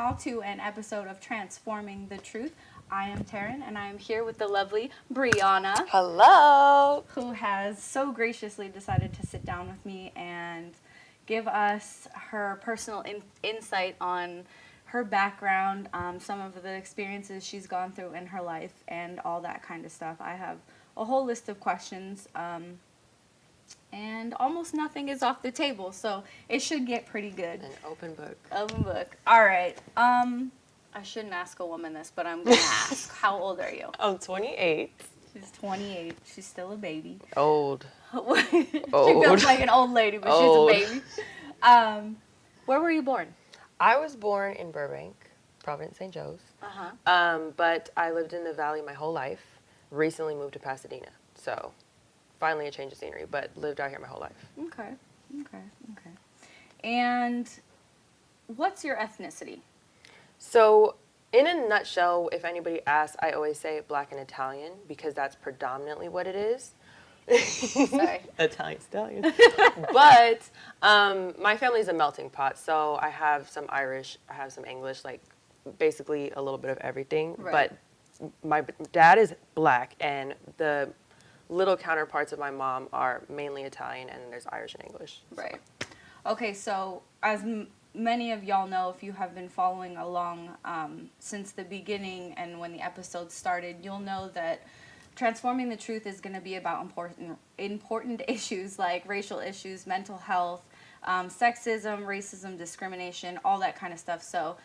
y'all to an episode of Transforming the Truth. I am Taryn, and I am here with the lovely Brianna. Hello! Who has so graciously decided to sit down with me and give us her personal insight on her background, some of the experiences she's gone through in her life, and all that kind of stuff. I have a whole list of questions, and almost nothing is off the table, so it should get pretty good. An open book. Open book. All right. I shouldn't ask a woman this, but I'm going to ask. How old are you? I'm 28. She's 28. She's still a baby. Old. She feels like an old lady, but she's a baby. Where were you born? I was born in Burbank, Providence, St. Joe's. But I lived in the Valley my whole life. Recently moved to Pasadena. So finally a change of scenery, but lived out here my whole life. Okay. And what's your ethnicity? So in a nutshell, if anybody asks, I always say Black and Italian because that's predominantly what it is. Sorry. Italian stallion. But my family's a melting pot, so I have some Irish, I have some English, like basically a little bit of everything. Right. But my dad is Black, and the little counterparts of my mom are mainly Italian, and there's Irish and English. So. Right. Okay, so as many of y'all know, if you have been following along since the beginning and when the episode started, you'll know that Transforming the Truth is going to be about important issues like racial issues, mental health, sexism, racism, discrimination, all that kind of stuff. So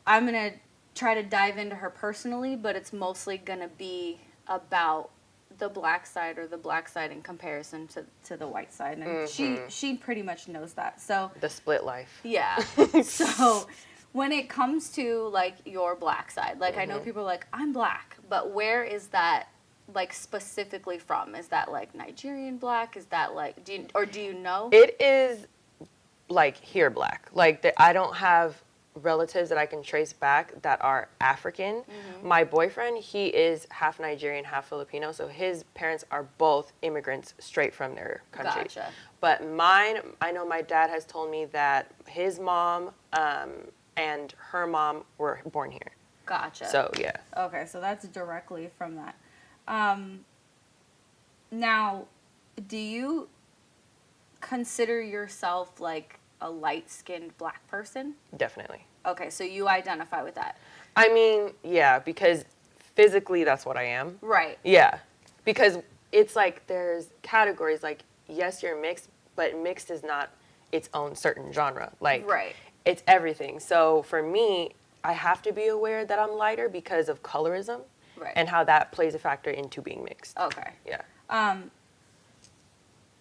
I'm going to try to dive into her personally, but it's mostly going to be about the black side in comparison to the white side. And she pretty much knows that. So The split life. yeah. So when it comes to like your black side, like I know people are like, I'm black, but where is that like specifically from? Is that like Nigerian black? Is that like, do you know? It is like here Black. Like I don't have relatives that I can trace back that are African. My boyfriend, he is half Nigerian, half Filipino, so his parents are both immigrants straight from their country. Gotcha. But mine, I know my dad has told me that his mom and her mom were born here. Gotcha. So yeah. Okay, so that's directly from that. Now, do you consider yourself like a light-skinned black person? Definitely. Okay, so you identify with that. I mean, yeah, because physically that's what I am. Right. Yeah, because it's like there's categories, like, yes, you're mixed, but mixed is not its own certain genre. Like, right. It's everything. So for me, I have to be aware that I'm lighter because of colorism and how that plays a factor into being mixed. Okay. Yeah.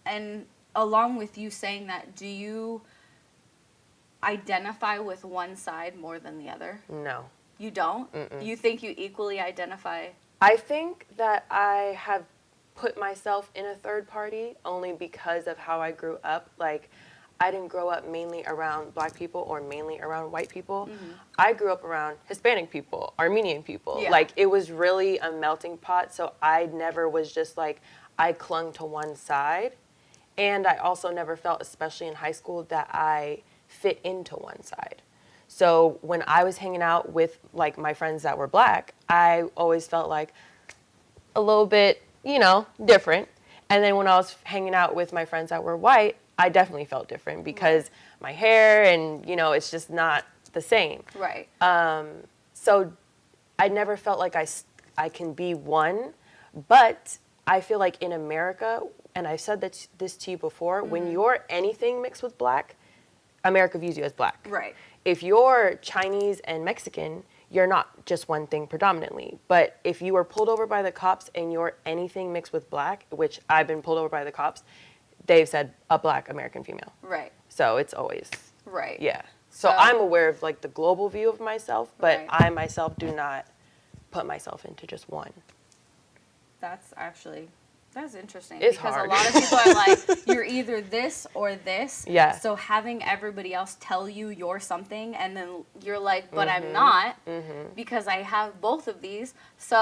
And along with you saying that, do you identify with one side more than the other? No. You don't? Mm-mm. You think you equally identify? I think that I have put myself in a third party only because of how I grew up. Like, I didn't grow up mainly around black people or mainly around white people. I grew up around Hispanic people, Armenian people. Yeah. Like, it was really a melting pot, so I never was just like, I clung to one side. And I also never felt, especially in high school, that I fit into one side. So when I was hanging out with like my friends that were black, I always felt like a little bit, different. And then when I was hanging out with my friends that were white, I definitely felt different because my hair and, it's just not the same. Right. So I never felt like I can be one, but I feel like in America, and I've said this to you before, when you're anything mixed with black, America views you as black. Right. If you're Chinese and Mexican, you're not just one thing predominantly. But if you were pulled over by the cops and you're anything mixed with black, which I've been pulled over by the cops, they've said a black American female. Right. So it's always. Right. Yeah. So I'm aware of like the global view of myself, but I myself do not put myself into just one. That's actually That's interesting. It's because hard. a lot of people are like, you're either this or this. Yeah. So having everybody else tell you you're something, and then you're like, but I'm not, because I have both of these. So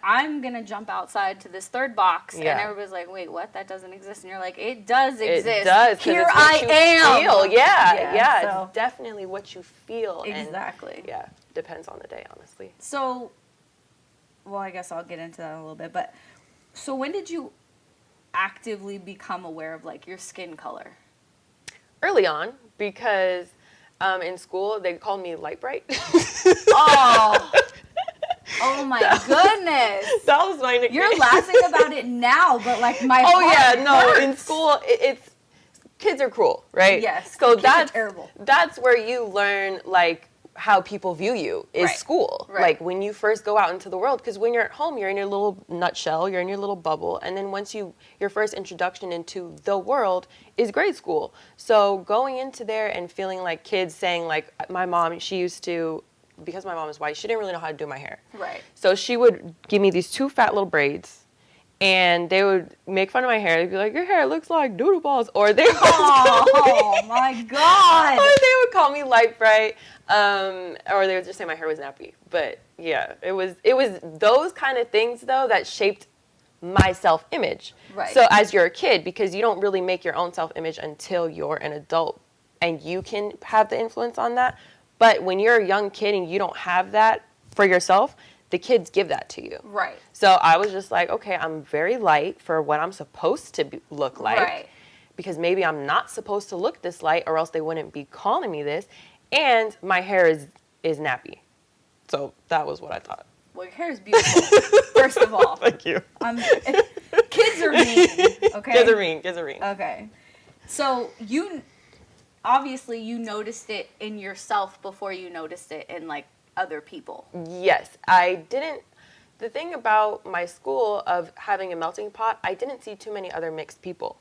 I'm going to jump outside to this third box. And everybody's like, wait, what? That doesn't exist. And you're like, it does exist. It does. Here I am. Feel. Yeah. So it's definitely what you feel. Exactly. And, yeah. Depends on the day, honestly. So, well, I guess I'll get into that a little bit. But so when did you actively become aware of like your skin color? Early on, because in school they called me light bright. Oh my goodness! That was my nickname. You're laughing about it now, but like my in school it's kids are cruel, right? Yes. So kids are terrible. That's where you learn like how people view you is school. Right. Like when you first go out into the world, because when you're at home, you're in your little nutshell, you're in your little bubble, and then once your first introduction into the world is grade school. So going into there and feeling like kids saying like, my mom, she used to, because my mom is white, she didn't really know how to do my hair. Right. So she would give me these 2 fat little braids, and they would make fun of my hair. They'd be like, your hair looks like doodle balls. Or they would oh my God. Or they would call me light bright. Or they would just say my hair was nappy. But yeah, it was those kind of things though that shaped my self-image. Right. So as you're a kid, because you don't really make your own self-image until you're an adult and you can have the influence on that. But when you're a young kid and you don't have that for yourself, the kids give that to you. Right. So I was just like, okay, I'm very light for what I'm supposed to look like. Right. Because maybe I'm not supposed to look this light or else they wouldn't be calling me this. And my hair is nappy. So that was what I thought. Well, your hair is beautiful, first of all. Thank you. Kids are mean, okay? Kids are mean. Okay. So you noticed it in yourself before you noticed it in, like, other people. Yes. I didn't. The thing about my school of having a melting pot, I didn't see too many other mixed people.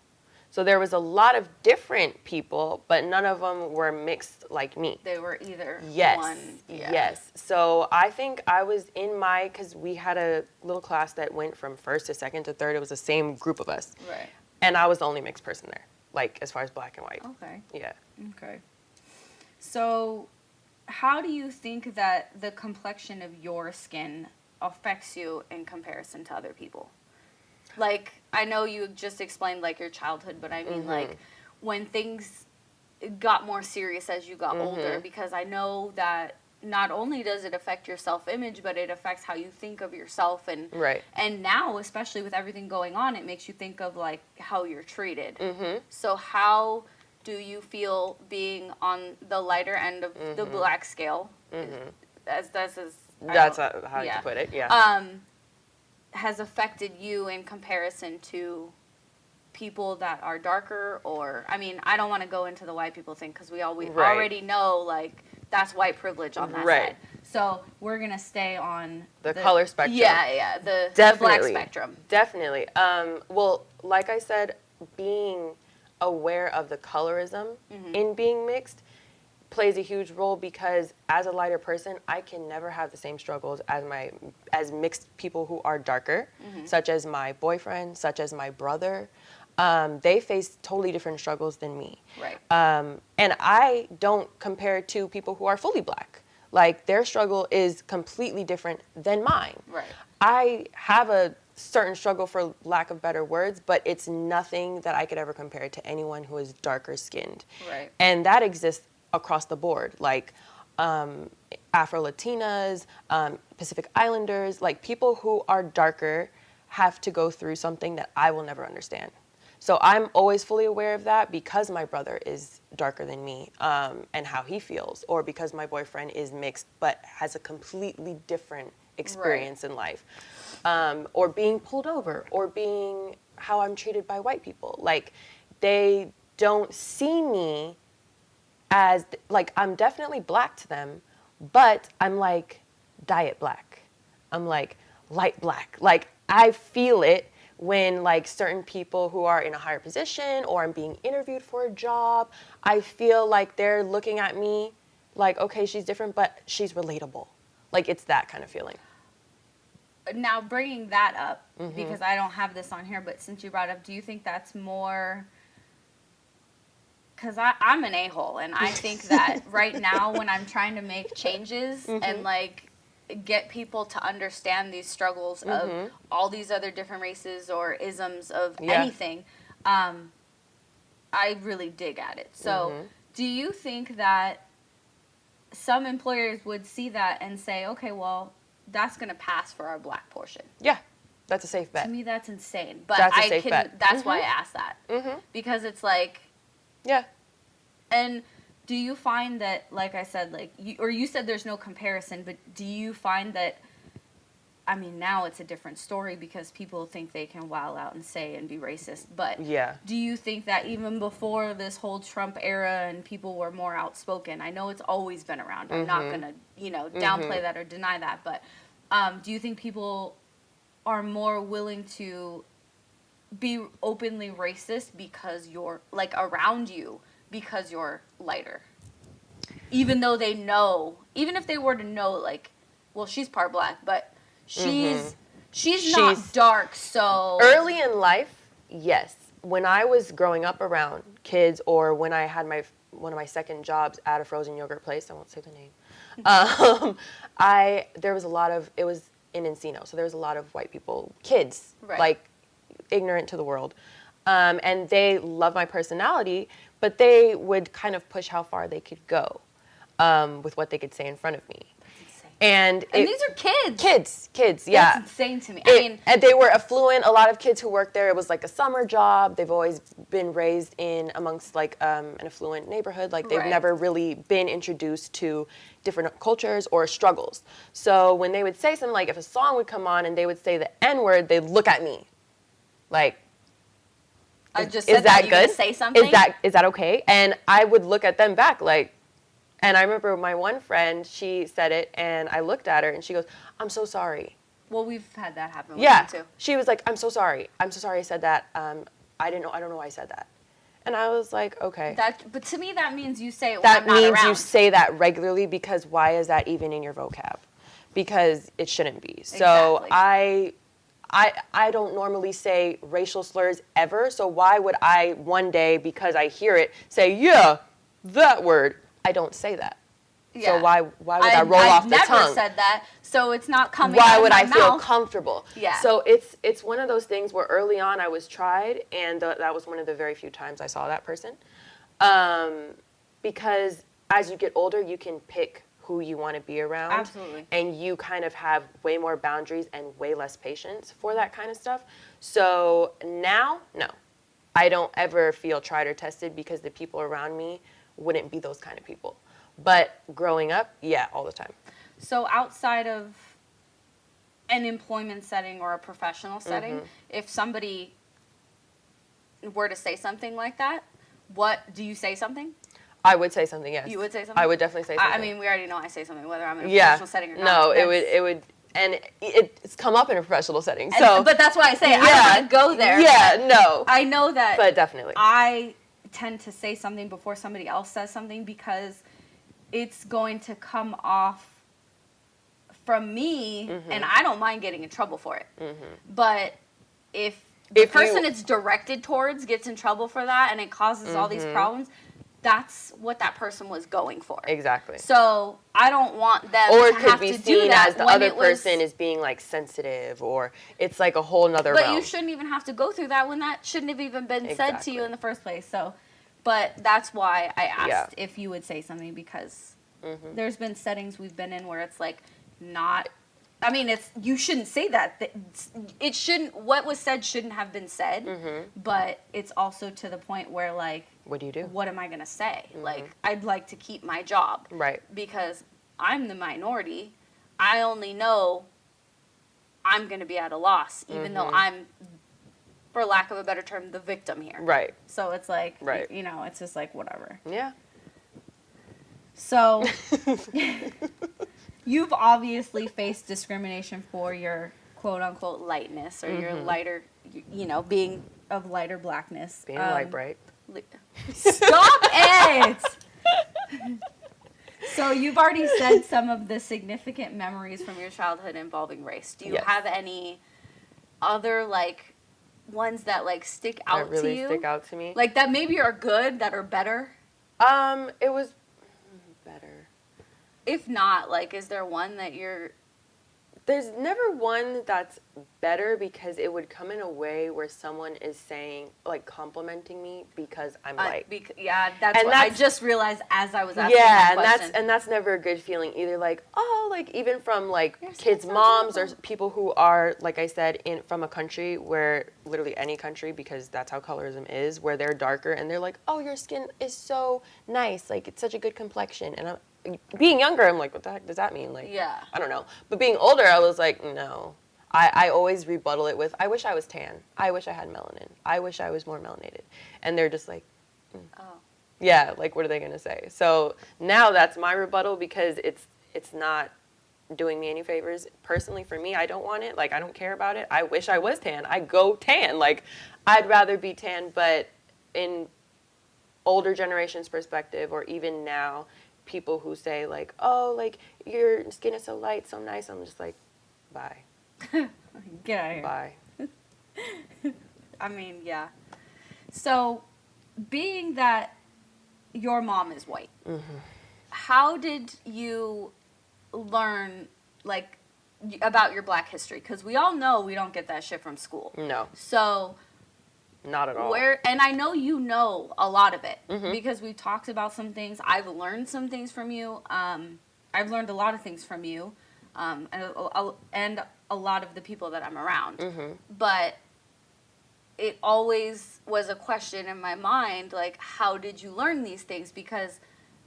So there was a lot of different people, but none of them were mixed like me. They were either one. Yeah. Yes. So I think I was because we had a little class that went from first to second to third. It was the same group of us. Right. And I was the only mixed person there, like as far as black and white. Okay. Yeah. Okay. So how do you think that the complexion of your skin affects you in comparison to other people? Like, I know you just explained, like, your childhood, but I mean, like, when things got more serious as you got older, because I know that not only does it affect your self-image, but it affects how you think of yourself. And now, especially with everything going on, it makes you think of, like, how you're treated. So how do you feel being on the lighter end of the black scale? That's how you put it, yeah. Has affected you in comparison to people that are darker, or, I mean, I don't want to go into the white people thing, because we already know, like, that's white privilege on that side. So we're going to stay on the color spectrum. Yeah, the black spectrum. Definitely. Well, like I said, being aware of the colorism in being mixed plays a huge role, because as a lighter person, I can never have the same struggles as mixed people who are darker, such as my boyfriend, such as my brother. They face totally different struggles than me. Right. And I don't compare to people who are fully black. Like, their struggle is completely different than mine. Right. I have a certain struggle, for lack of better words, but it's nothing that I could ever compare to anyone who is darker skinned. Right. And that exists across the board, like Afro-Latinas, Pacific Islanders, like people who are darker have to go through something that I will never understand. So I'm always fully aware of that, because my brother is darker than me, and how he feels, or because my boyfriend is mixed but has a completely different experience in life, or being pulled over, or being how I'm treated by white people. Like, they don't see me as, like, I'm definitely black to them, but I'm like diet black. I'm like light black. Like, I feel it when, like, certain people who are in a higher position, or I'm being interviewed for a job, I feel like they're looking at me like, okay, she's different, but she's relatable. Like, it's that kind of feeling. now bringing that up, because I don't have this on here, but since you brought it up, do you think that's more, because I'm an a-hole, and I think that right now when I'm trying to make changes and like get people to understand these struggles of all these other different races or isms of anything, I really dig at it. So do you think that some employers would see that and say, okay, well, that's going to pass for our black portion? Yeah, that's a safe bet. To me, that's insane. But That's a safe bet. That's why I asked that. Because it's like... Yeah. And do you find that, like I said, like, you said there's no comparison, but do you find that, I mean, now it's a different story because people think they can wild out and say and be racist, but do you think that even before this whole Trump era and people were more outspoken, I know it's always been around, I'm not going to, downplay that or deny that, but do you think people are more willing to be openly racist because you're, like, around you because you're lighter? Even though they know, even if they were to know, like, well, she's part black, but she's not dark, so... Early in life, yes. When I was growing up around kids, or when I had one of my second jobs at a frozen yogurt place, I won't say the name, there was a lot of, it was in Encino, so there was a lot of white people, kids, like, ignorant to the world. And they loved my personality, but they would kind of push how far they could go with what they could say in front of me. And these are kids. Kids, yeah. That's insane to me. And they were affluent. A lot of kids who worked there, it was like a summer job. They've always been raised in amongst like an affluent neighborhood. Like they've never really been introduced to different cultures or struggles. So when they would say something, like if a song would come on and they would say the N-word, they'd look at me like, I just said, is that good? Say something? Is that okay? And I would look at them back like, and I remember my one friend, she said it, and I looked at her, and she goes, "I'm so sorry." Well, we've had that happen with me too. She was like, "I'm so sorry. I'm so sorry I said that. I don't know why I said that." And I was like, okay. But to me, that means you say it when that I'm not around. means you say that regularly, because why is that even in your vocab? Because it shouldn't be. So I don't normally say racial slurs ever, so why would I one day, because I hear it, say, yeah, that word? I don't say that. Yeah. So why would I roll off the tongue? I've never said that, so it's not coming out of my mouth. Why would I feel comfortable? Yeah. So it's one of those things where early on I was tried, and that was one of the very few times I saw that person. Because as you get older, you can pick who you want to be around. Absolutely. And you kind of have way more boundaries and way less patience for that kind of stuff. So now, no. I don't ever feel tried or tested because the people around me wouldn't be those kind of people. But growing up, yeah, all the time. So outside of an employment setting or a professional setting, if somebody were to say something like that, do you say something? I would say something, yes. You would say something? I would definitely say something. I mean, we already know I say something, whether I'm in a professional setting or not. No, it would, and it's come up in a professional setting. So, but that's why I say I don't want to go there. Yeah, no. I know that. But definitely. I tend to say something before somebody else says something because it's going to come off from me, and I don't mind getting in trouble for it. But if the person it's directed towards gets in trouble for that and it causes all these problems, that's what that person was going for. Exactly. So I don't want them or to have to do that. Or it could be seen as the other person is being like sensitive, or it's like a whole nother realm. But you shouldn't even have to go through that when that shouldn't have even been said to you in the first place. So, but that's why I asked if you would say something, because there's been settings we've been in where it's like not, I mean, you shouldn't say that. It shouldn't, what was said shouldn't have been said, but it's also to the point where, like, what do you do? What am I going to say? Like, I'd like to keep my job. Right. Because I'm the minority. I only know I'm going to be at a loss, even though I'm, for lack of a better term, the victim here. Right. So it's like, you know, it's just like, whatever. Yeah. So, you've obviously faced discrimination for your quote-unquote lightness, or your lighter, you know, being of lighter blackness. Being light bright. Stop it! So you've already said some of the significant memories from your childhood involving race. Do you Yes. have any other, like, ones that, like, stick out That really to you? stick out to me. Like, that maybe are good, that are better? It was better. If not, like, is there one that you're... There's never one that's better because it would come in a way where someone is saying, like, complimenting me because I'm white. Yeah, that's And what I just realized as I was asking yeah, that question. and that's never a good feeling either. Like, oh, like even from like Your kids' skin's so moms or beautiful. people who are, like I said, from a country where literally any country, because that's how colorism is, where they're darker and they're like, oh, your skin is so nice, like it's such a good complexion, and being younger, I'm like, what the heck does that mean? Like, Yeah. I don't know. But being older, I was like, no. I always rebuttal it with, I wish I was tan. I wish I had melanin. I wish I was more melanated. And they're just like, Oh. yeah, like what are they going to say? So now that's my rebuttal because it's not doing me any favors. Personally, for me, I don't want it. Like, I don't care about it. I wish I was tan. I go tan. Like, I'd rather be tan. But in older generations' perspective, or even now, people who say like, oh, like your skin is so light, so nice. I'm just like, bye. Get out of here. Bye. I mean, yeah. So, being that your mom is white, how did you learn, like, about your Black history? Because we all know we don't get that shit from school. No, So, not at all. and I know you know a lot of it Mm-hmm. because we've talked about some things. I've learned some things from you. I've learned a lot of things from you, and a lot of the people that I'm around. Mm-hmm. But it always was a question in my mind, like, how did you learn these things? Because,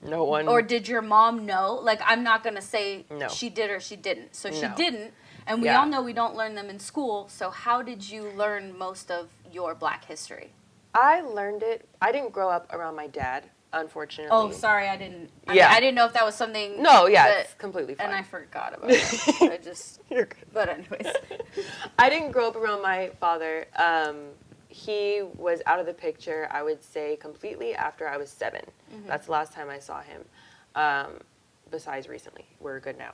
No one. or did your mom know? Like, I'm not going to say No. she did or she didn't. So she No. didn't. And we Yeah. all know we don't learn them in school. So how did you learn most of your Black history? I learned it. I didn't grow up around my dad, unfortunately. Oh, sorry, I didn't. Yeah. I didn't know if that was something. No, yeah, that- it's completely fine. And I forgot about it. I just. You're good. But anyways. I didn't grow up around my father. He was out of the picture, I would say, completely after I was 7. Mm-hmm. That's the last time I saw him. Besides recently. We're good now.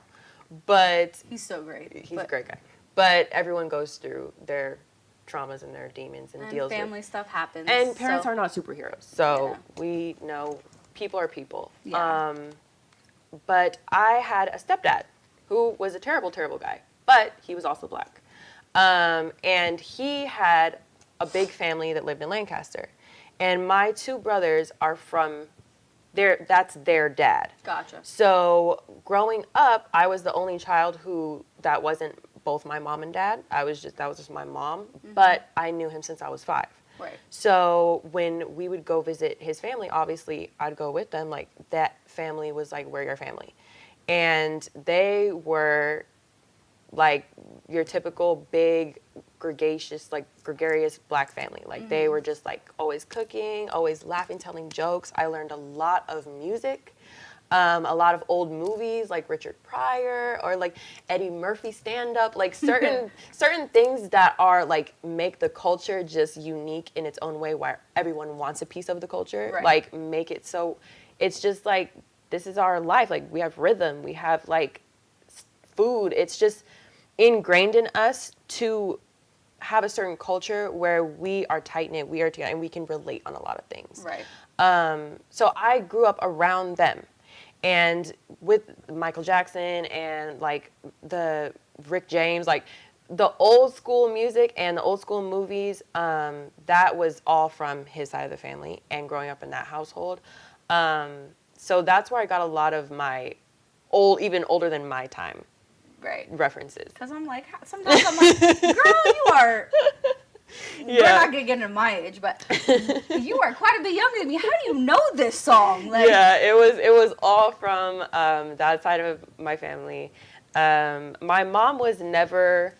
But He's so great. he's a great guy. But everyone goes through their traumas and their demons and deals family with. stuff happens. And parents so- are not superheroes. So Yeah. we know people are people. Yeah. But I had a stepdad who was a terrible, terrible guy. But he was also Black. And he had a big family that lived in Lancaster. And my 2 brothers are from there. That's their dad. Gotcha. So growing up, I was the only child that wasn't both my mom and dad. That was just my mom. Mm-hmm. But I knew him since I was 5. Right. So when we would go visit his family, obviously I'd go with them. Like, that family was like, we're your family. And they were like your typical big, gregarious Black family. Like, they were just like always cooking, always laughing, telling jokes. I learned a lot of music, a lot of old movies like Richard Pryor or like Eddie Murphy stand-up, like certain things that are like make the culture just unique in its own way, where everyone wants a piece of the culture. Right. Like, make it so it's just like, this is our life. Like, we have rhythm, we have like food. It's just ingrained in us to have a certain culture where we are tight-knit, we are together, and we can relate on a lot of things. Right. So I grew up around them. And with Michael Jackson and like the Rick James, like the old school music and the old school movies, that was all from his side of the family and growing up in that household. So that's where I got a lot of my even older than my time Right. references. Because I'm like, sometimes I'm like, girl, you are. We're Yeah. not gonna get into my age, but you are quite a bit younger than me. How do you know this song? Like, Yeah, it was all from that side of my family. My mom was never,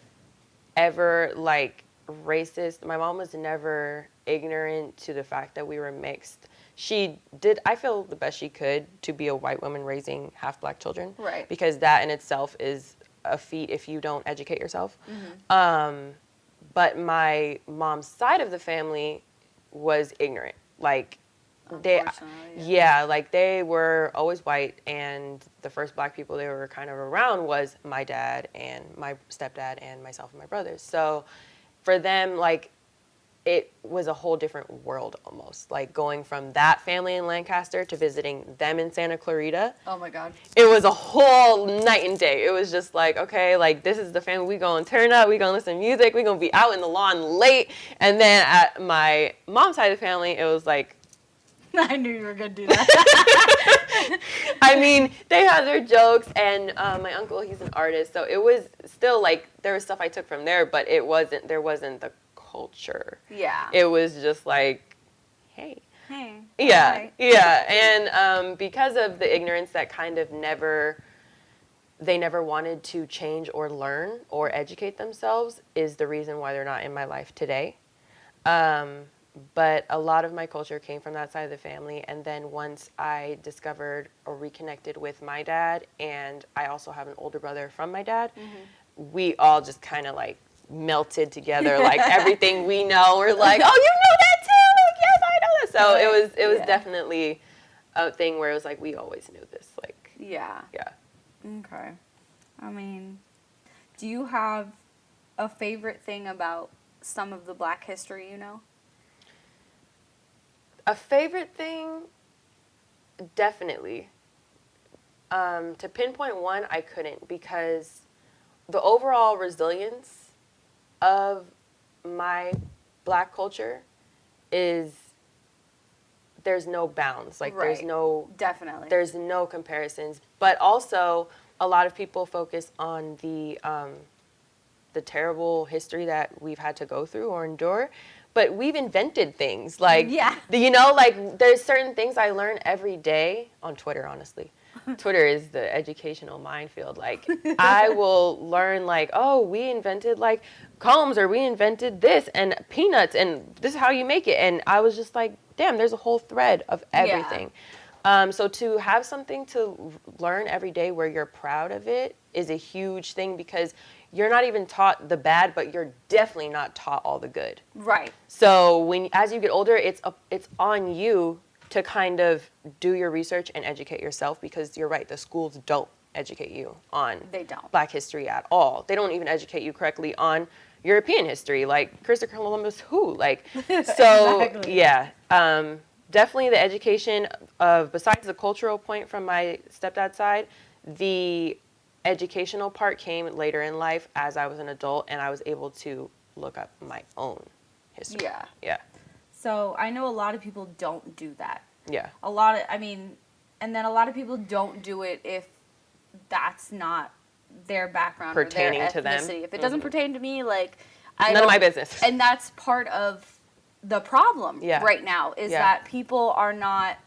ever like racist. My mom was never ignorant to the fact that we were mixed. She did, I feel, the best she could to be a white woman raising half Black children. Right. Because that in itself is a feat if you don't educate yourself. But my mom's side of the family was ignorant. Like, Yeah, like they were always white, and the first black people they were kind of around was my dad and my stepdad and myself and my brothers. So for them, like, it was a whole different world almost, like going from that family in Lancaster to visiting them in Santa Clarita. Oh my God. It was a whole night and day. It was just like, okay, like this is the family, we gonna turn up, we gonna listen to music, we gonna be out in the lawn late. And then at my mom's side of the family, it was like, I knew you were gonna do that. I mean, they had their jokes, and my uncle, he's an artist, so it was still like, there was stuff I took from there, but there wasn't the culture. Yeah. It was just like, hey. Yeah. Right. Yeah. And because of the ignorance that kind of they never wanted to change or learn or educate themselves is the reason why they're not in my life today. But a lot of my culture came from that side of the family. And then once I discovered or reconnected with my dad, and I also have an older brother from my dad, we all just kind of like melted together, like everything we know. We're like, oh, you know that too? Like, yes, I know that. So it was definitely a thing where it was like, we always knew this. Like, yeah. Yeah. Okay. I mean, do you have a favorite thing about some of the Black history you know? A favorite thing, definitely. To pinpoint one, I couldn't, because the overall resilience of my Black culture is, there's no bounds. Like, Right. Definitely. There's no comparisons. But also, a lot of people focus on the terrible history that we've had to go through or endure. But we've invented things. Like, like, there's certain things I learn every day on Twitter, honestly. Twitter is the educational minefield. Like, I will learn, like, oh, we invented, like, combs, or we invented this, and peanuts, and this is how you make it. And I was just like, damn, there's a whole thread of everything. Yeah. So to have something to learn every day where you're proud of it is a huge thing, because you're not even taught the bad, but you're definitely not taught all the good. Right. So as you get older, it's on you to kind of do your research and educate yourself, because you're right, the schools don't educate you on Black history at all. They don't even educate you correctly on European history, like Christopher Columbus who? Like, so, exactly. Yeah. Definitely the education of, besides the cultural point from my stepdad's side, the educational part came later in life as I was an adult and I was able to look up my own history. Yeah. Yeah. So I know a lot of people don't do that. Yeah. And then a lot of people don't do it if that's not their background pertaining or their to them. Ethnicity. If it doesn't pertain to me, like, none of my business. And that's part of the problem right now is that people are not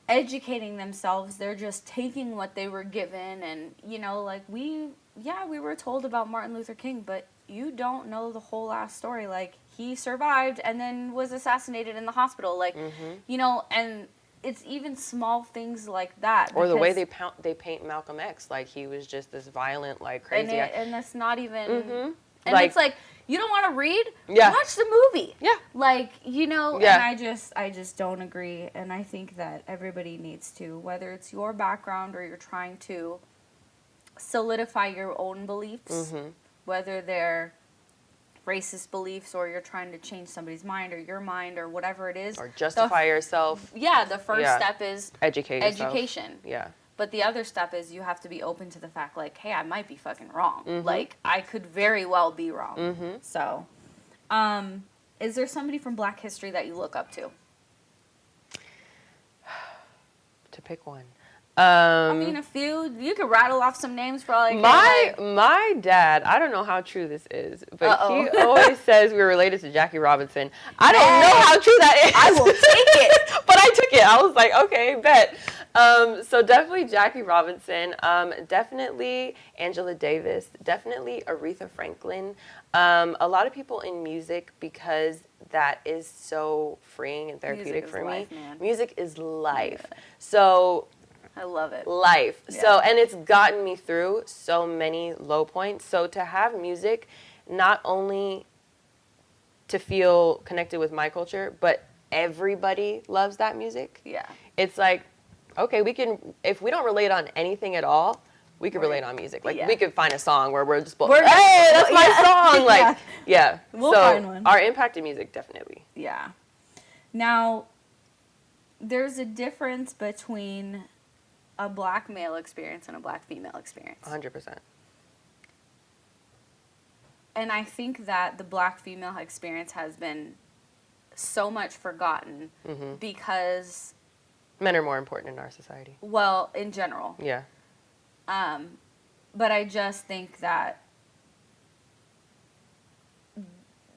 educating themselves. They're just taking what they were given, and like we were told about Martin Luther King, but you don't know the whole ass story. Like, he survived and then was assassinated in the hospital, like, and it's even small things like that. Or the way they paint Malcolm X, like he was just this violent, like, crazy guy. And that's not even and like, it's like, you don't want to read? Yeah. Watch the movie. Yeah. Like, and I just don't agree. And I think that everybody needs to, whether it's your background or you're trying to solidify your own beliefs, whether they're racist beliefs or you're trying to change somebody's mind or your mind or whatever it is. Or justify yourself. Yeah, the first step is education. Yeah. But the other step is you have to be open to the fact, like, hey, I might be fucking wrong. Like, I could very well be wrong. So, is there somebody from Black history that you look up to? To pick one. I mean, a few. You could rattle off some names for, like... My dad, I don't know how true this is, but he always says we're related to Jackie Robinson. I don't know how true that is. I will take it. But I took it. I was like, okay, bet. So definitely Jackie Robinson, definitely Angela Davis, definitely Aretha Franklin. A lot of people in music, because that is so freeing and therapeutic for me. Music is life. Yeah. So I love it. Life. Yeah. So, and it's gotten me through so many low points. So to have music, not only to feel connected with my culture, but everybody loves that music. Yeah. It's like, okay, we can, if we don't relate on anything at all, we could relate on music. Like, we could find a song where we're just both, hey, that's my song. Like, We'll find one. Our impact in music, definitely. Yeah. Now, there's a difference between a black male experience and a black female experience. 100%. And I think that the black female experience has been so much forgotten because... Men are more important in our society. Well, in general. Yeah. But I just think that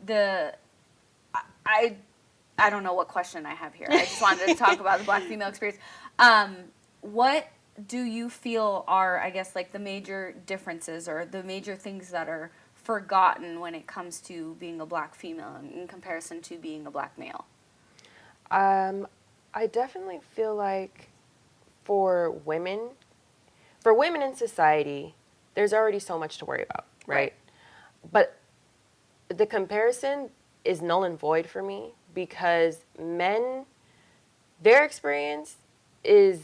I don't know what question I have here. I just wanted to talk about the black female experience. What do you feel are, I guess, like the major differences or the major things that are forgotten when it comes to being a black female in comparison to being a black male? I definitely feel like for women in society, there's already so much to worry about, right? But the comparison is null and void for me because men, their experience is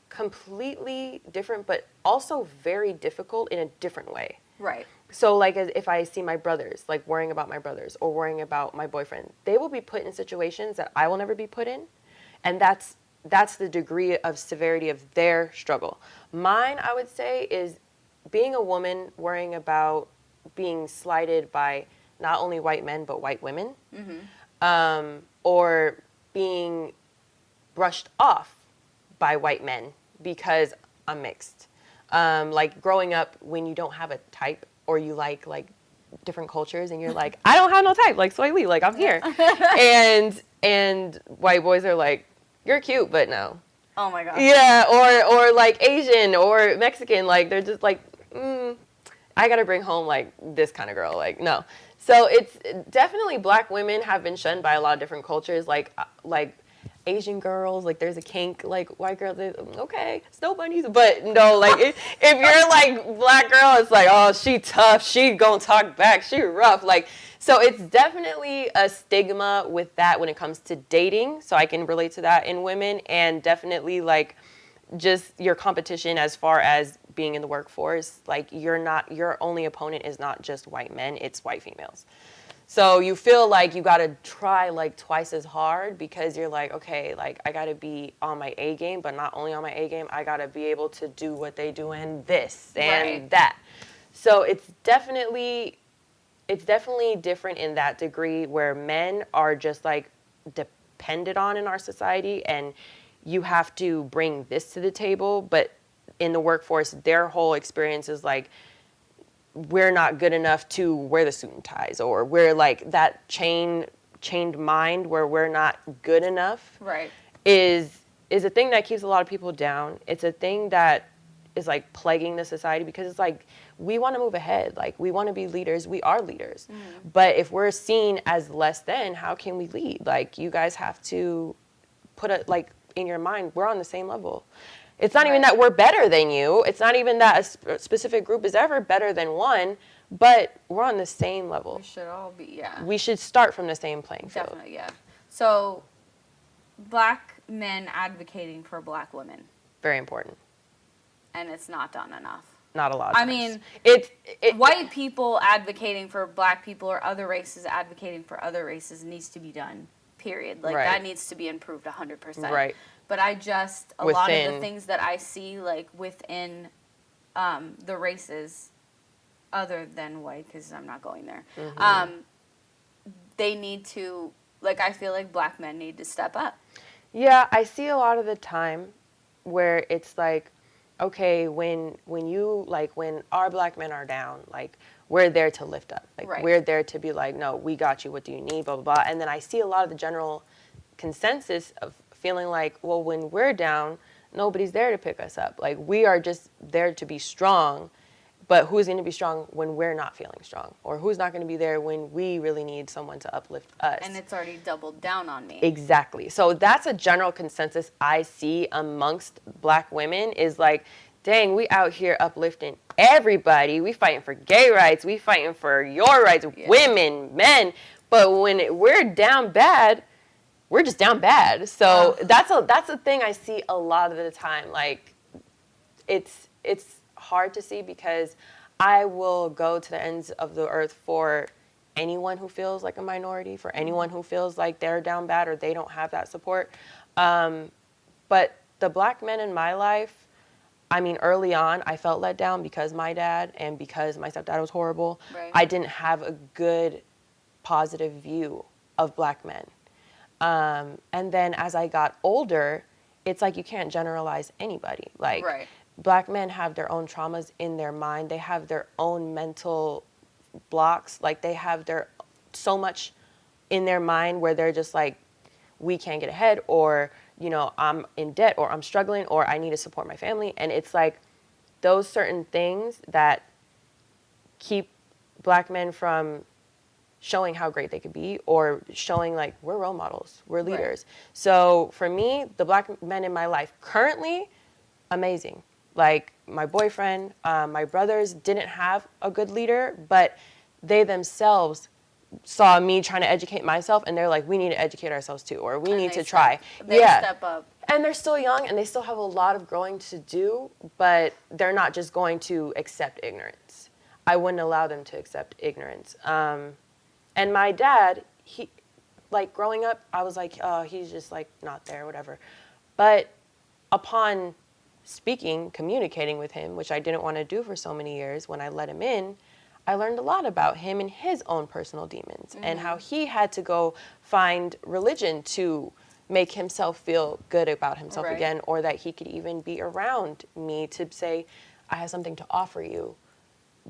completely different, but also very difficult in a different way. Right. So, like, if I see my brothers, like, worrying about my brothers or worrying about my boyfriend, they will be put in situations that I will never be put in. And that's the degree of severity of their struggle. Mine, I would say, is being a woman worrying about being slighted by not only white men, but white women. Or being brushed off by white men because I'm mixed. Like, growing up when you don't have a type, or you like different cultures and you're like, I don't have no type, like Soy Lee, like I'm here. and white boys are like, you're cute, but no. Oh my God. Yeah, or like Asian or Mexican, like they're just like, I gotta bring home like this kind of girl, like no. So it's definitely black women have been shunned by a lot of different cultures, like Asian girls, like there's a kink, like white girls, okay, snow bunnies, but no, like if you're like black girl, it's like, oh, she tough, she gonna talk back, she rough, like, so it's definitely a stigma with that when it comes to dating, so I can relate to that in women, and definitely like just your competition as far as being in the workforce, like your only opponent is not just white men, it's white females. So you feel like you got to try like twice as hard because you're like, okay, like I got to be on my A game, but not only on my A game, I got to be able to do what they do and this and that. So it's definitely different in that degree where men are just like depended on in our society and you have to bring this to the table. But in the workforce, their whole experience is like, we're not good enough to wear the suit and ties, or we're like that chained mind where we're not good enough. Right. Is a thing that keeps a lot of people down. It's a thing that is like plaguing the society because it's like we want to move ahead, like we want to be leaders, we are leaders. But if we're seen as less than, how can we lead? Like you guys have to put it like in your mind, we're on the same level. It's not even that we're better than you. It's not even that a specific group is ever better than one, but we're on the same level. We should all be, yeah. We should start from the same playing field. Definitely, yeah. So, black men advocating for black women. Very important. And it's not done enough. Not a lot of times. I mean, it white people advocating for black people or other races advocating for other races needs to be done, period. Like, that needs to be improved 100%. Right. But I just, a lot of the things that I see, like, within the races, other than white, because I'm not going there, they need to, like, I feel like black men need to step up. Yeah, I see a lot of the time where it's like, okay, when our black men are down, like, we're there to lift up. Like, we're there to be like, no, we got you, what do you need, blah, blah, blah. And then I see a lot of the general consensus of feeling like, well, when we're down, nobody's there to pick us up. Like, we are just there to be strong, but who's going to be strong when we're not feeling strong? Or who's not going to be there when we really need someone to uplift us? And it's already doubled down on me. Exactly. So that's a general consensus I see amongst black women is like, dang, we out here uplifting everybody. We fighting for gay rights. We fighting for your rights, women, men. But when we're down bad, we're just down bad. So that's a thing I see a lot of the time. Like, it's hard to see because I will go to the ends of the earth for anyone who feels like a minority, for anyone who feels like they're down bad or they don't have that support. But the black men in my life, I mean, early on, I felt let down because my dad and because my stepdad was horrible. Right. I didn't have a good, positive view of black men. And then as I got older, it's like you can't generalize anybody. Like, right. Black men have their own traumas in their mind. They have their own mental blocks. Like, they have so much in their mind where they're just like, we can't get ahead, or, you know, I'm in debt, or I'm struggling, or I need to support my family. And it's like those certain things that keep black men from showing how great they could be, or showing like we're role models, we're leaders. Right. So for me, the black men in my life currently, amazing. Like my boyfriend, my brothers didn't have a good leader, but they themselves saw me trying to educate myself, and they're like, we need to educate ourselves too, or we need to try. They step up. And they're still young, and they still have a lot of growing to do, but they're not just going to accept ignorance. I wouldn't allow them to accept ignorance. And my dad, he, like, growing up, I was like, oh, he's just, like, not there, whatever. But upon speaking, communicating with him, which I didn't want to do for so many years, when I let him in, I learned a lot about him and his own personal demons, and how he had to go find religion to make himself feel good about himself again, or that he could even be around me to say, I have something to offer you,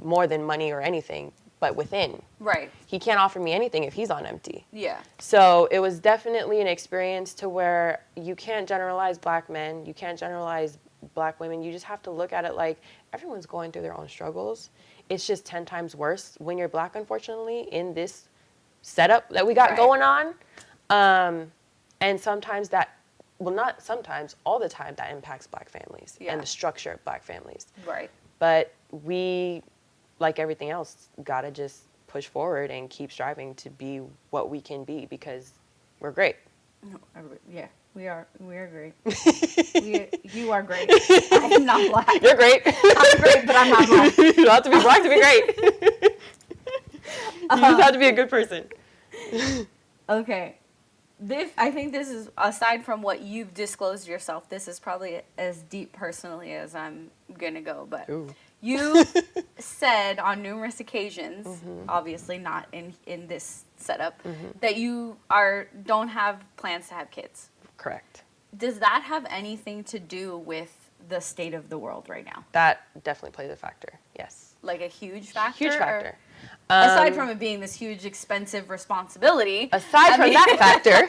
more than money or anything, but within. Right. He can't offer me anything if he's on empty. Yeah. So it was definitely an experience to where you can't generalize black men, you can't generalize black women, you just have to look at it like everyone's going through their own struggles. It's just 10 times worse when you're black, unfortunately, in this setup that we got going on. And sometimes that, well, not sometimes, all the time, that impacts black families and the structure of black families. Right. But we, like everything else, gotta just push forward and keep striving to be what we can be, because we're great. Yeah, we are great. You are great. I am not black. You're great. I'm great, but I'm not black. You don't have to be black to be great. You just have to be a good person. Okay. I think this is, aside from what you've disclosed yourself, this is probably as deep personally as I'm going to go. But you said on numerous occasions, obviously not in this setup, that you don't have plans to have kids. Correct. Does that have anything to do with the state of the world right now? That definitely plays a factor, yes. Like a huge factor? Huge factor. Aside from it being this huge, expensive responsibility. Aside from that factor,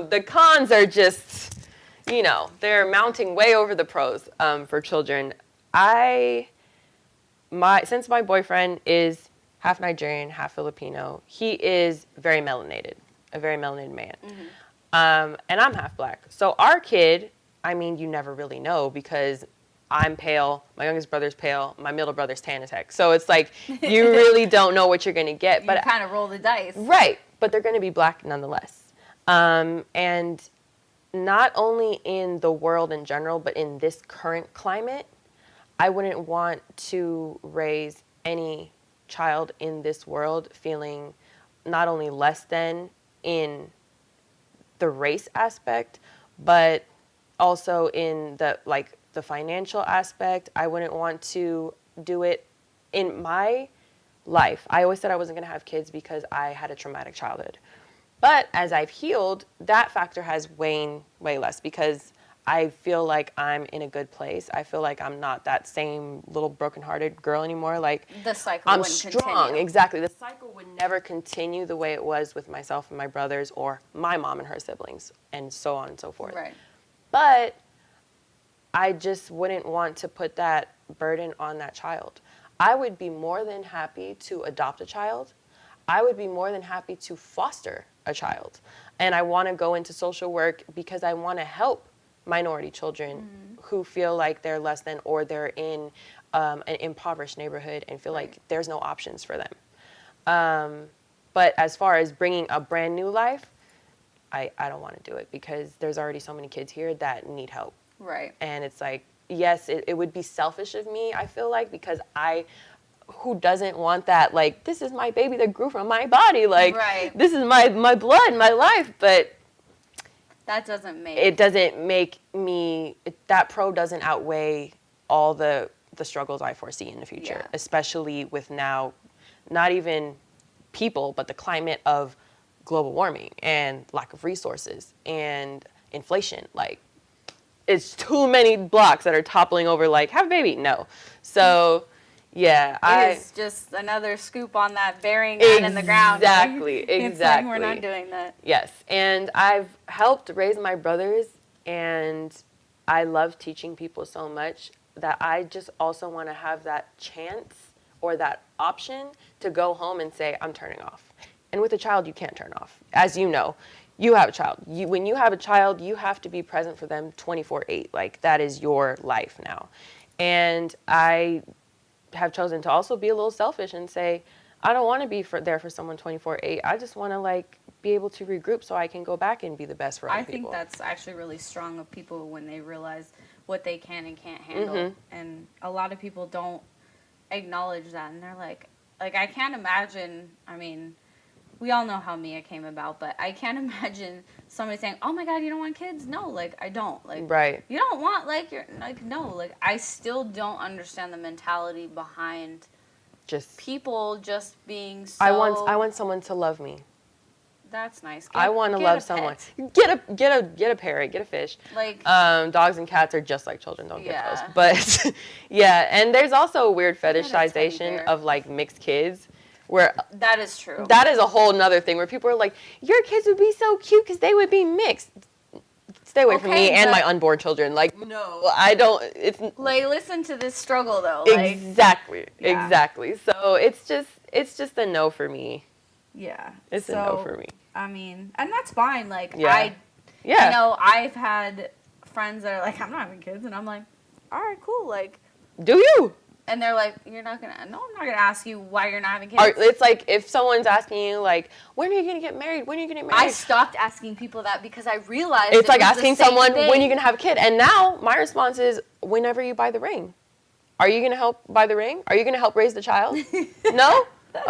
the cons are just, you know, they're mounting way over the pros for children. Since my boyfriend is half Nigerian, half Filipino, he is very melanated, a very melanated man. And I'm half black. So our kid, I mean, you never really know, because I'm pale, my youngest brother's pale, my middle brother's tan as heck. So it's like, you really don't know what you're going to get. But you kind of roll the dice. Right. But they're going to be black nonetheless. And not only in the world in general, but in this current climate, I wouldn't want to raise any child in this world feeling not only less than in the race aspect, but also in the financial aspect. I wouldn't want to do it in my life. I always said I wasn't going to have kids because I had a traumatic childhood. But as I've healed, that factor has waned way less, because I feel like I'm in a good place. I feel like I'm not that same little brokenhearted girl anymore. Like, the cycle I'm wouldn't strong. Continue. Exactly. The cycle would never continue the way it was with myself and my brothers, or my mom and her siblings, and so on and so forth. Right. But I just wouldn't want to put that burden on that child. I would be more than happy to adopt a child. I would be more than happy to foster a child. And I want to go into social work because I want to help minority children who feel like they're less than, or they're in an impoverished neighborhood and feel like there's no options for them. But as far as bringing a brand new life, I don't want to do it because there's already so many kids here that need help. Right. And it's like, yes, it would be selfish of me, I feel like, because who doesn't want that? Like, this is my baby that grew from my body. Like, Right. this is my blood, my life. But that doesn't make that pro doesn't outweigh all the struggles I foresee in the future, Yeah. especially with now, not even people, but the climate of global warming and lack of resources and inflation. Like, it's too many blocks that are toppling over, like, have a baby. No. So, yeah. It is just another scoop on that, burying that in the ground. Exactly. It's like, we're not doing that. Yes. And I've helped raise my brothers, and I love teaching people so much that I just also want to have that chance or that option to go home and say, I'm turning off. And with a child, you can't turn off. As you know, you have a child. When you have a child, you have to be present for them 24/8. Like, that is your life now. And I have chosen to also be a little selfish and say, I don't want to be there for someone 24/8. I just want to, like, be able to regroup so I can go back and be the best for other people. I think that's actually really strong of people when they realize what they can and can't handle. And a lot of people don't acknowledge that. And they're like, I can't imagine, I mean, we all know how Mia came about, but I can't imagine somebody saying, oh my God, you don't want kids? No, like, I don't. Like, right. You don't want, like, you're, like, no. Like, I still don't understand the mentality behind just people just being so... I want someone to love me. That's nice. I want to love someone. Get a parrot, get a fish. Like, dogs and cats are just like children. Don't get those. But yeah, and there's also a weird fetishization of, like, mixed kids, where that is true. That is a whole nother thing where people are like, your kids would be so cute because they would be mixed. Stay away from me and my unborn children. Like, no, I don't. It's like, listen to this struggle though. Like, exactly. So it's just a no for me. Yeah, it's a no for me. I mean, and that's fine. Like, you know, I've had friends that are like, I'm not having kids, and I'm like, all right, cool. Like, do you? And they're like, no, I'm not gonna ask you why you're not having kids. It's like if someone's asking you, like, when are you gonna get married? When are you gonna get married? I stopped asking people that because I realized it's like asking someone when you're gonna have a kid. And now my response is, whenever you buy the ring. Are you gonna help buy the ring? Are you gonna help raise the child? No.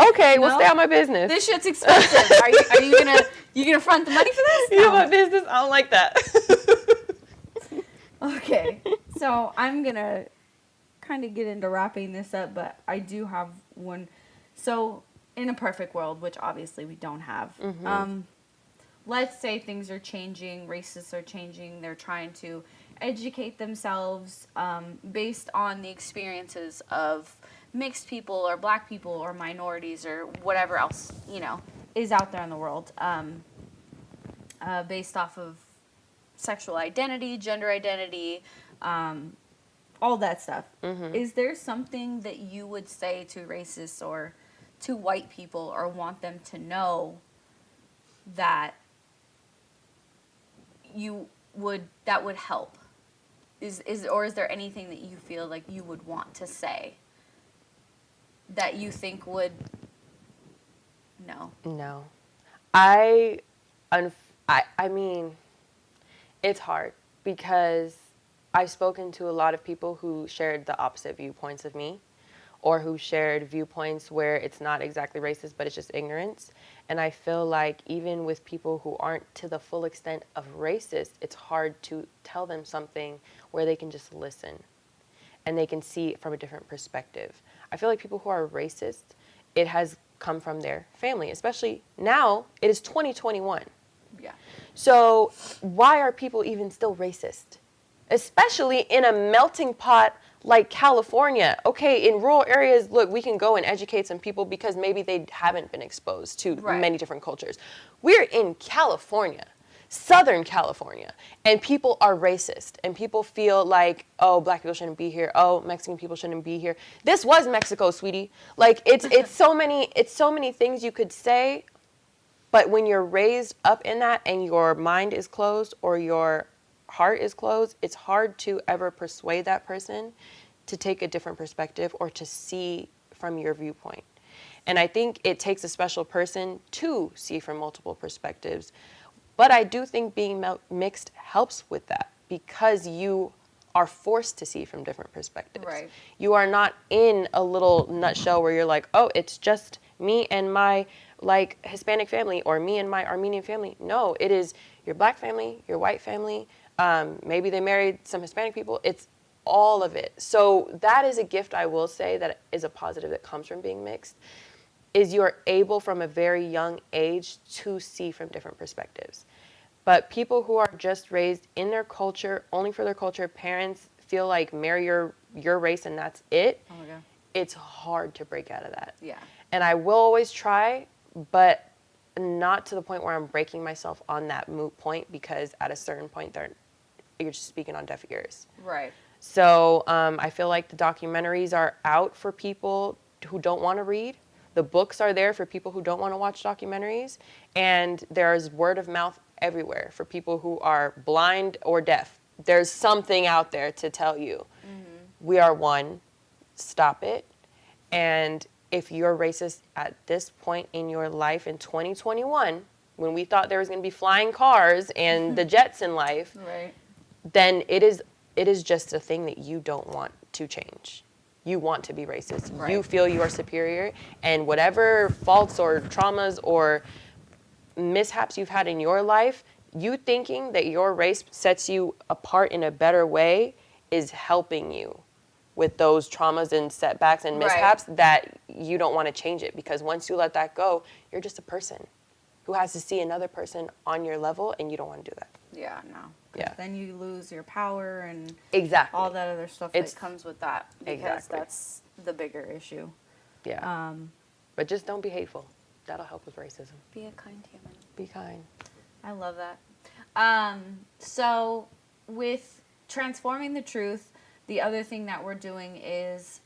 Okay, well, stay out my business. This shit's expensive. Are you gonna front the money for this? You have my business. I don't like that. Okay, so I'm gonna kind of get into wrapping this up, but I do have one. So, in a perfect world, which obviously we don't have, let's say things are changing, racists are changing, they're trying to educate themselves based on the experiences of mixed people or black people or minorities or whatever else, is out there in the world, based off of sexual identity, gender identity, all that stuff. Is there something that you would say to racists or to white people or want them to know that that would help? Is there anything that you feel like you would want to say that you think would... No. I mean, it's hard because I've spoken to a lot of people who shared the opposite viewpoints of me, or who shared viewpoints where it's not exactly racist, but it's just ignorance. And I feel like even with people who aren't to the full extent of racist, it's hard to tell them something where they can just listen and they can see it from a different perspective. I feel like people who are racist, it has come from their family, especially now it is 2021. Yeah. So why are people even still racist? Especially in a melting pot like California. Okay, in rural areas, look, we can go and educate some people because maybe they haven't been exposed to many different cultures. We're in California, Southern California, and people are racist. And people feel like, oh, black people shouldn't be here. Oh, Mexican people shouldn't be here. This was Mexico, sweetie. Like, it's so many things you could say, but when you're raised up in that and your mind is closed or your heart is closed, it's hard to ever persuade that person to take a different perspective or to see from your viewpoint. And I think it takes a special person to see from multiple perspectives. But I do think being mixed helps with that because you are forced to see from different perspectives. Right. You are not in a little nutshell where you're like, oh, it's just me and my like Hispanic family or me and my Armenian family. No, it is your black family, your white family. Maybe they married some Hispanic people. It's all of it. So that is a gift, I will say, that is a positive that comes from being mixed, is you're able from a very young age to see from different perspectives. But people who are just raised in their culture, only for their culture, parents feel like marry your race and that's it. Oh my God. It's hard to break out of that. Yeah. And I will always try, but not to the point where I'm breaking myself on that moot point, because at a certain point you're just speaking on deaf ears. Right. So I feel like the documentaries are out for people who don't want to read. The books are there for people who don't want to watch documentaries. And there's word of mouth everywhere for people who are blind or deaf. There's something out there to tell you, we are one, stop it. And if you're racist at this point in your life in 2021, when we thought there was going to be flying cars and the jets in life, Right. then it is just a thing that you don't want to change. You want to be racist. Right. You feel you are superior, and whatever faults or traumas or mishaps you've had in your life, you thinking that your race sets you apart in a better way is helping you with those traumas and setbacks and mishaps, that you don't want to change it, because once you let that go, you're just a person who has to see another person on your level, and you don't want to do that. Yeah, no. 'Cause Yeah. then you lose your power and Exactly. all that other stuff It's- that comes with that, because Exactly. that's the bigger issue. Yeah. But just don't be hateful. That'll help with racism. Be a kind human. Be kind. I love that. So with transforming the truth, the other thing that we're doing is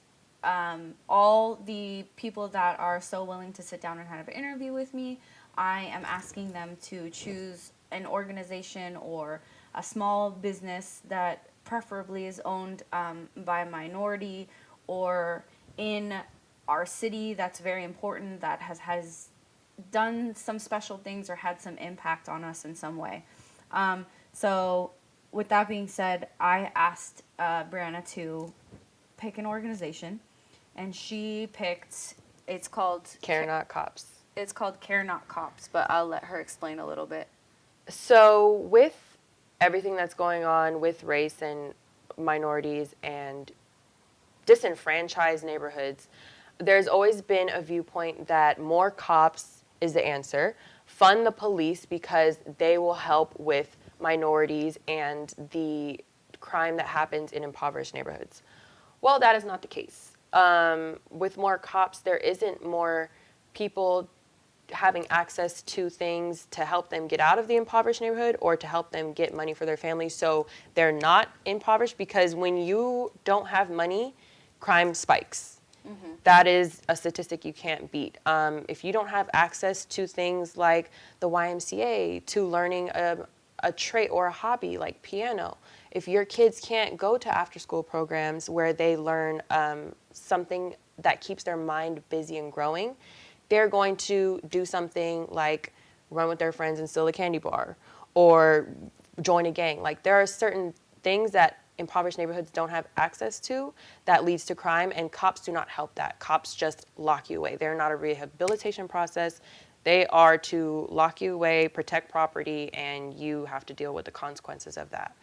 all the people that are so willing to sit down and have an interview with me, I am asking them to choose an organization or a small business that preferably is owned by a minority or in our city that's very important, that has done some special things or had some impact on us in some way. So with that being said, I asked Brianna to pick an organization, and she picked, it's called Care Not Cops. It's called Care Not Cops, but I'll let her explain a little bit. So with everything that's going on with race and minorities and disenfranchised neighborhoods, there's always been a viewpoint that more cops is the answer. Fund the police because they will help with minorities and the crime that happens in impoverished neighborhoods. Well, that is not the case. With more cops, there isn't more people having access to things to help them get out of the impoverished neighborhood or to help them get money for their family, so they're not impoverished, because when you don't have money, crime spikes. That is a statistic you can't beat. If you don't have access to things like the YMCA, to learning a trait or a hobby like piano, if your kids can't go to after-school programs where they learn something that keeps their mind busy and growing, they're going to do something like run with their friends and steal a candy bar or join a gang. Like, there are certain things that impoverished neighborhoods don't have access to that leads to crime, and cops do not help that. Cops just lock you away. They're not a rehabilitation process. They are to lock you away, protect property, and you have to deal with the consequences of that.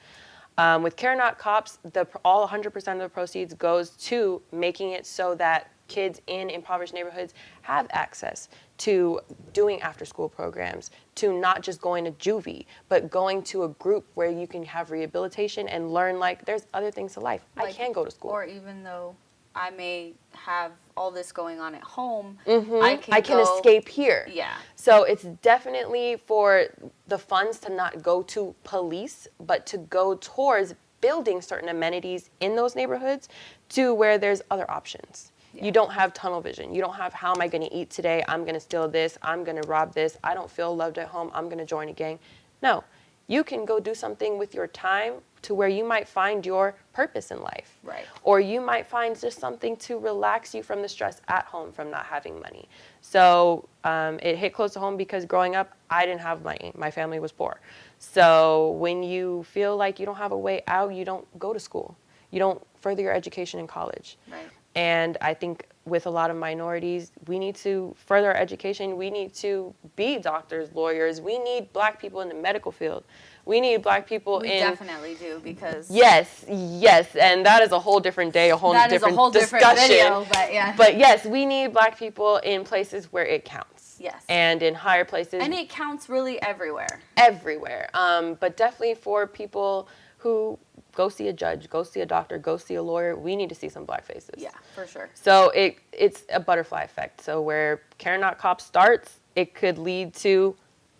With Care Not Cops, all 100% of the proceeds goes to making it so that kids in impoverished neighborhoods have access to doing after-school programs, to not just going to juvie, but going to a group where you can have rehabilitation and learn, like, there's other things to life. I can go to school. Or even though I may have all this going on at home, I can escape here. Yeah. So it's definitely for the funds to not go to police, but to go towards building certain amenities in those neighborhoods to where there's other options. Yeah. You don't have tunnel vision. You don't have, how am I going to eat today? I'm going to steal this. I'm going to rob this. I don't feel loved at home. I'm going to join a gang. No, you can go do something with your time to where you might find your purpose in life. Right. Or you might find just something to relax you from the stress at home from not having money. So it hit close to home because growing up, I didn't have money. My family was poor. So when you feel like you don't have a way out, you don't go to school. You don't further your education in college. Right. And I think with a lot of minorities, we need to further our education. We need to be doctors, lawyers. We need black people in the medical field. We need black people We definitely do, because Yes, and that is a whole different day, a whole different discussion. Video, but yeah. But yes, we need black people in places where it counts. Yes. And in higher places. And it counts really everywhere. Everywhere. But definitely for people who go see a judge, go see a doctor, go see a lawyer, we need to see some black faces. Yeah, for sure. So it's a butterfly effect. So where Care Not Cop starts, it could lead to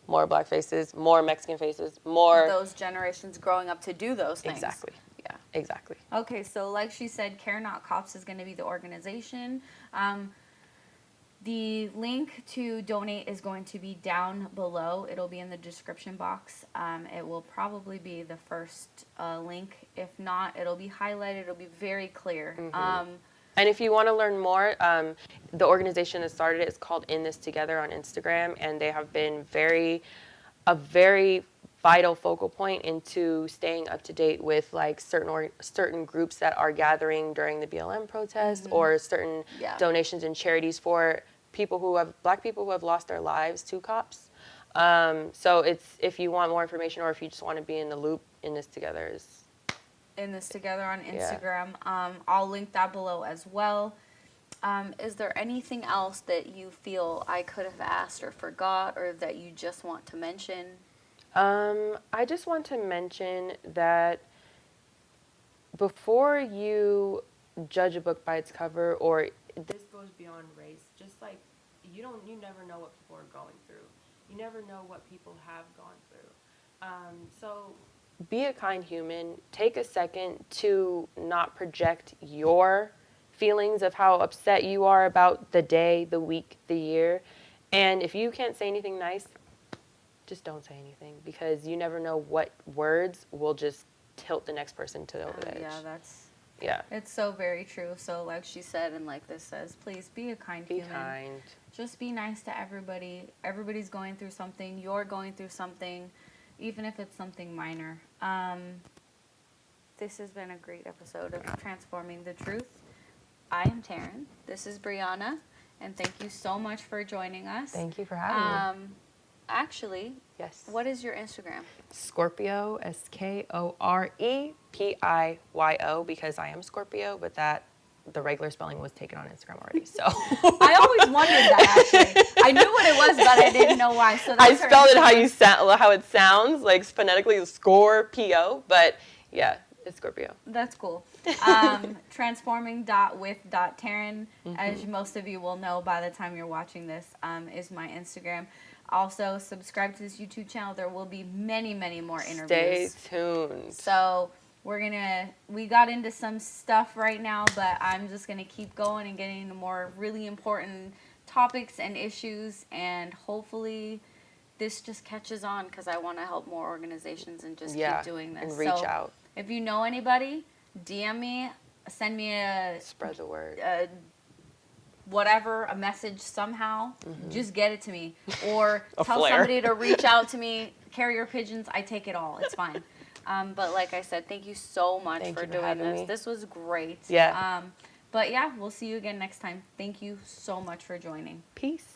more black faces, more Mexican faces, more... Those generations growing up to do those things. Exactly. Yeah. Exactly. Okay, so like she said, Care Not Cops is going to be the organization. The link to donate is going to be down below. It'll be in the description box. It will probably be the first link. If not, it'll be highlighted. It'll be very clear. Mm-hmm. And if you want to learn more, the organization that started it is called In This Together on Instagram, and they have been a very vital focal point into staying up to date with like certain groups that are gathering during the BLM protests, or certain donations and charities for black people who have lost their lives to cops. So it's, if you want more information or if you just want to be in the loop, In This Together is... In This Together on Instagram. Yeah. I'll link that below as well. Is there anything else that you feel I could have asked or forgot, or that you just want to mention? I just want to mention that before you judge a book by its cover, or this goes beyond race, just like you never know what people are going through. You never know what people have gone through. So be a kind human. Take a second to not project your feelings of how upset you are about the day, the week, the year. And if you can't say anything nice, just don't say anything, because you never know what words will just tilt the next person to the edge. Yeah, it's so very true. So like she said, and like this says, please be a kind human. Be kind. Just be nice to everybody. Everybody's going through something. You're going through something, even if it's something minor. This has been a great episode of Transforming the Truth. I am Taryn. This is Brianna. And thank you so much for joining us. Thank you for having me. Actually, yes. What is your Instagram? Scorpio, Skorepio, because I am Scorpio, but the regular spelling was taken on Instagram already. So I always wondered that, actually. I knew what it was, but I didn't know why. So I spelled it how it sounds, like phonetically Scorpio, but yeah, it's Scorpio. That's cool. Transforming.with.Taryn, as most of you will know by the time you're watching this, is my Instagram. Also, subscribe to this YouTube channel. There will be many, many more interviews. Stay tuned. So we got into some stuff right now, but I'm just going to keep going and getting into more really important topics and issues, and hopefully this just catches on, because I want to help more organizations and just keep doing this. And reach out. If you know anybody, DM me, send me spread the word. A message somehow, just get it to me. Or tell somebody to reach out to me. Carrier pigeons, I take it all. It's fine. But like I said, thank you so much for doing this. This was great. Yeah. But yeah, we'll see you again next time. Thank you so much for joining. Peace.